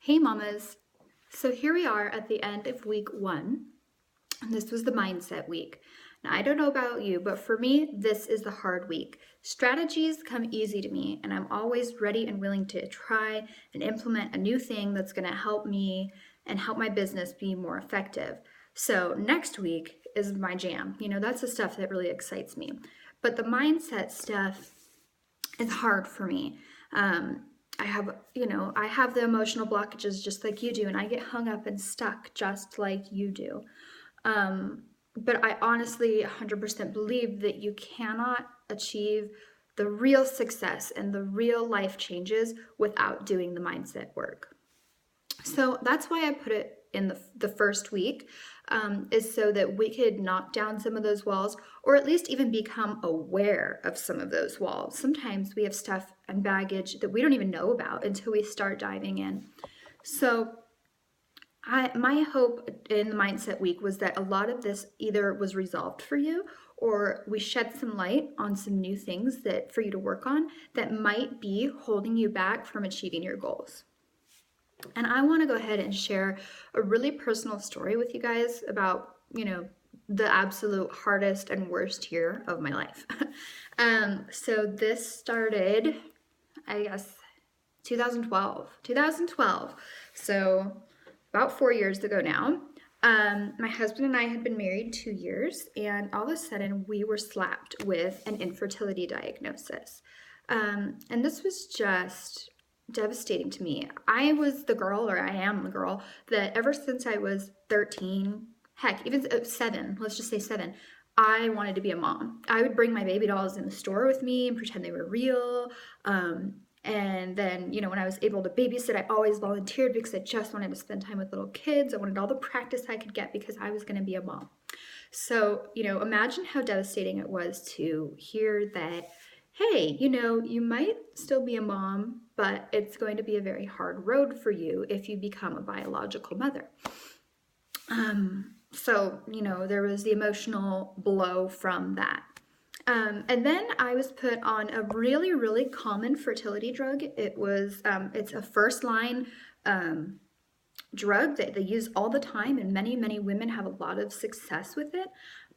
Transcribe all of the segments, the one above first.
Hey mamas. So here we are at the end of week 1, and this was the mindset week. Now, I don't know about you, but for me, this is the hard week. Strategies come easy to me, and I'm always ready and willing to try and implement a new thing that's going to help me and help my business be more effective. So next week is my jam. That's the stuff that really excites me. But the mindset stuff is hard for me. I have the emotional blockages just like you do, and I get hung up and stuck just like you do. But I honestly 100% believe that you cannot achieve the real success and the real life changes without doing the mindset work. So that's why I put it in the first week, is so that we could knock down some of those walls, or at least even become aware of some of those walls. Sometimes we have stuff and baggage that we don't even know about until we start diving in. So my hope in the mindset week was that a lot of this either was resolved for you, or we shed some light on some new things that for you to work on that might be holding you back from achieving your goals. And I want to go ahead and share a really personal story with you guys about, the absolute hardest and worst year of my life. So this started, I guess, 2012. So about 4 years ago now. My husband and I had been married 2 years, and all of a sudden we were slapped with an infertility diagnosis. And this was just devastating to me. I was the girl, or I am the girl, that ever since I was 13, heck, even 7, let's just say 7, I wanted to be a mom. I would bring my baby dolls in the store with me and pretend they were real. And then, when I was able to babysit, I always volunteered because I just wanted to spend time with little kids. I wanted all the practice I could get because I was going to be a mom. So, imagine how devastating it was to hear that, hey, you might still be a mom, but it's going to be a very hard road for you if you become a biological mother. So, there was the emotional blow from that. And then I was put on a really, really common fertility drug. It's a first-line drug that they use all the time, and many, many women have a lot of success with it.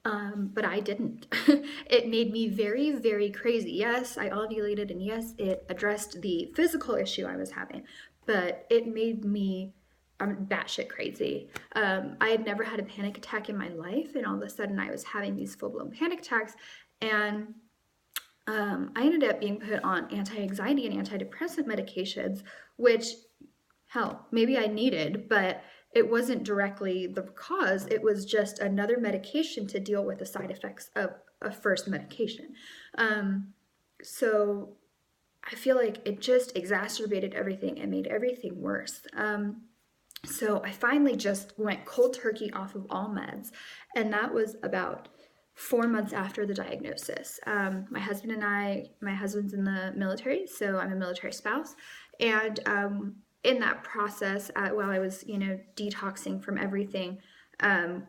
But I didn't. It made me very, very crazy. Yes, I ovulated, and yes, it addressed the physical issue I was having, but it made me batshit crazy. I had never had a panic attack in my life, and all of a sudden I was having these full-blown panic attacks, and I ended up being put on anti-anxiety and antidepressant medications, which, hell, maybe I needed, but it wasn't directly the cause. It was just another medication to deal with the side effects of a first medication. So I feel like it just exacerbated everything and made everything worse. So I finally just went cold turkey off of all meds, and that was about 4 months after the diagnosis. My husband's in the military, so I'm a military spouse, and in that process, while I was, detoxing from everything,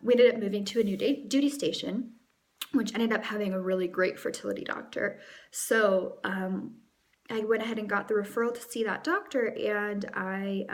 we ended up moving to a new duty station, which ended up having a really great fertility doctor. So I went ahead and got the referral to see that doctor, and I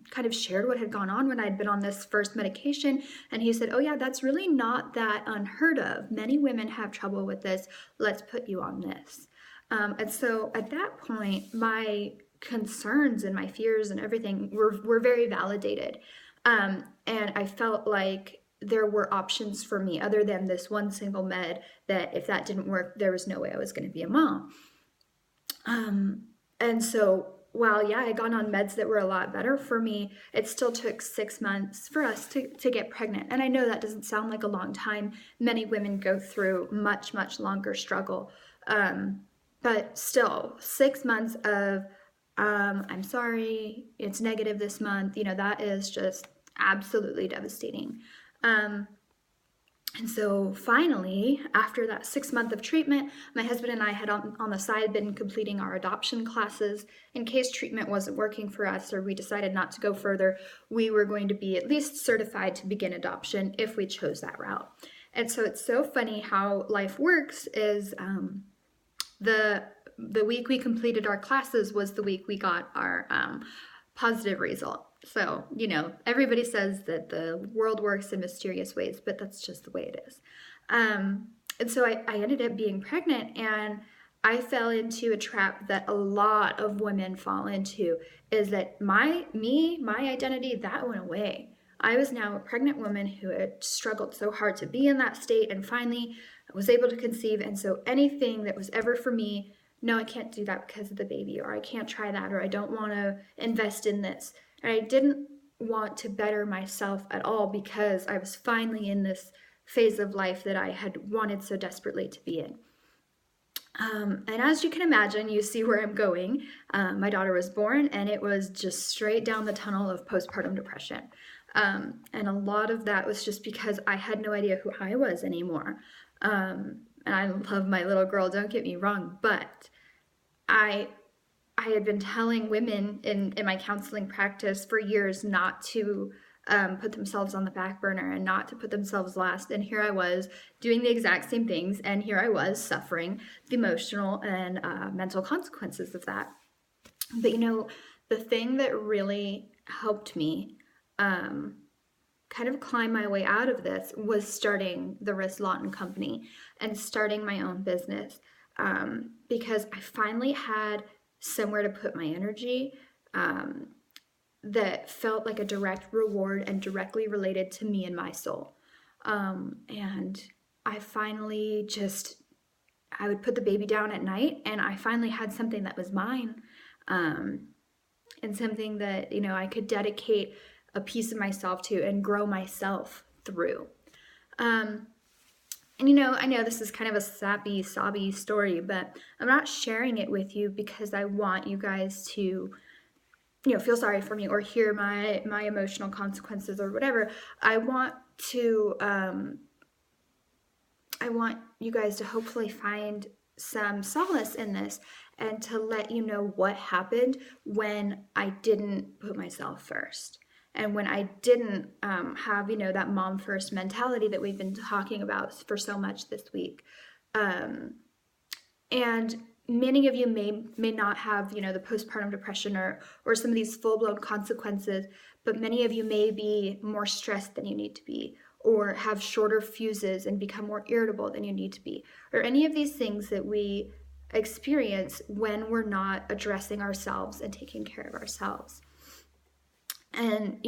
kind of shared what had gone on when I'd been on this first medication, and he said, oh yeah, that's really not that unheard of. Many women have trouble with this. Let's put you on this. And so at that point, my concerns and my fears and everything were very validated. And I felt like there were options for me other than this one single med, that if that didn't work, there was no way I was going to be a mom. And so while, yeah, I got on meds that were a lot better for me, it still took 6 months for us to get pregnant. And I know that doesn't sound like a long time. Many women go through much, much longer struggle. But still, 6 months of, I'm sorry, it's negative this month, that is just absolutely devastating. And so finally, after that 6 month of treatment, my husband and I had on the side been completing our adoption classes. In case treatment wasn't working for us, or we decided not to go further, we were going to be at least certified to begin adoption if we chose that route. And so it's so funny how life works is the week we completed our classes was the week we got our positive result. So, everybody says that the world works in mysterious ways, but that's just the way it is. And so I ended up being pregnant, and I fell into a trap that a lot of women fall into, is that my identity, that went away. I was now a pregnant woman who had struggled so hard to be in that state, and finally was able to conceive. And so anything that was ever for me, no, I can't do that because of the baby, or I can't try that, or I don't want to invest in this. And I didn't want to better myself at all because I was finally in this phase of life that I had wanted so desperately to be in. And as you can imagine, you see where I'm going. My daughter was born, and it was just straight down the tunnel of postpartum depression. And a lot of that was just because I had no idea who I was anymore. And I love my little girl, don't get me wrong, but I had been telling women in my counseling practice for years not to put themselves on the back burner and not to put themselves last. And here I was doing the exact same things, and here I was suffering the emotional and mental consequences of that. But the thing that really helped me kind of climb my way out of this was starting the Riss Lawton Company and starting my own business, because I finally had somewhere to put my energy that felt like a direct reward and directly related to me and my soul. And I finally I would put the baby down at night, and I finally had something that was mine, and something that, I could dedicate a piece of myself to and grow myself through. And I know this is kind of a sappy, sobby story, but I'm not sharing it with you because I want you guys to, feel sorry for me or hear my emotional consequences or whatever. I want you guys to hopefully find some solace in this, and to let you know what happened when I didn't put myself first. And when I didn't have, that mom first mentality that we've been talking about for so much this week. And many of you may not have, the postpartum depression or some of these full-blown consequences, but many of you may be more stressed than you need to be, or have shorter fuses and become more irritable than you need to be, or any of these things that we experience when we're not addressing ourselves and taking care of ourselves. And,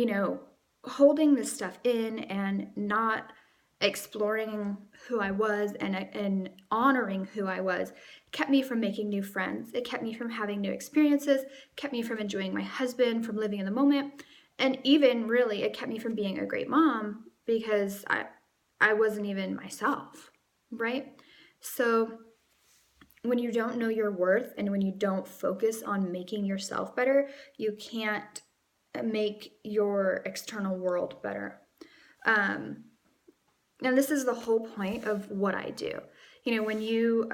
holding this stuff in and not exploring who I was and honoring who I was kept me from making new friends. It kept me from having new experiences, kept me from enjoying my husband, from living in the moment. And even really, it kept me from being a great mom because I wasn't even myself, right? So when you don't know your worth and when you don't focus on making yourself better, you can't make your external world better. And this is the whole point of what I do. When you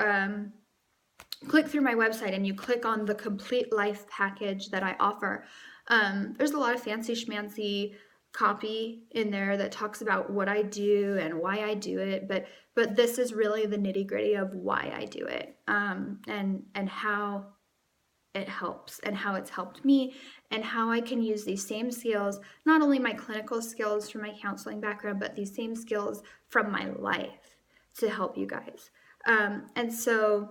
click through my website and you click on the complete life package that I offer, there's a lot of fancy schmancy copy in there that talks about what I do and why I do it, but this is really the nitty-gritty of why I do it, and how it helps and how it's helped me, and how I can use these same skills, not only my clinical skills from my counseling background, but these same skills from my life to help you guys. And so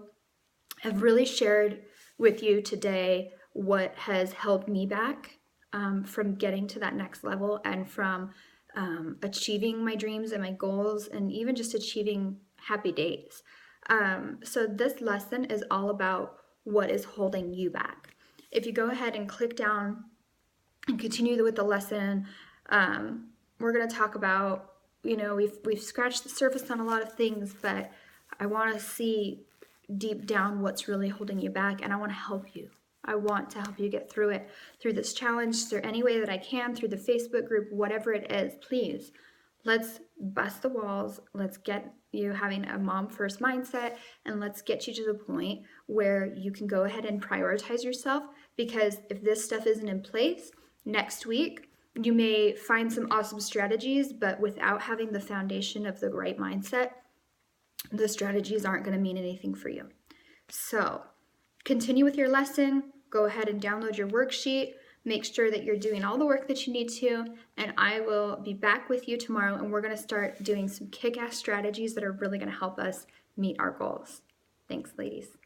I've really shared with you today what has held me back from getting to that next level, and from achieving my dreams and my goals, and even just achieving happy days. So this lesson is all about what is holding you back. If you go ahead and click down and continue with the lesson, we're going to talk about, we've scratched the surface on a lot of things, but I want to see deep down what's really holding you back, and I want to help you. I want to help you get through it, through this challenge, through any way that I can, through the Facebook group, whatever it is. Please, let's bust the walls. Let's get you having a mom first mindset, and let's get you to the point where you can go ahead and prioritize yourself, because if this stuff isn't in place, next week you may find some awesome strategies, but without having the foundation of the right mindset, the strategies aren't going to mean anything for you. So continue with your lesson. Go ahead and download your worksheet. Make sure that you're doing all the work that you need to, and I will be back with you tomorrow, and we're going to start doing some kick-ass strategies that are really going to help us meet our goals. Thanks, ladies.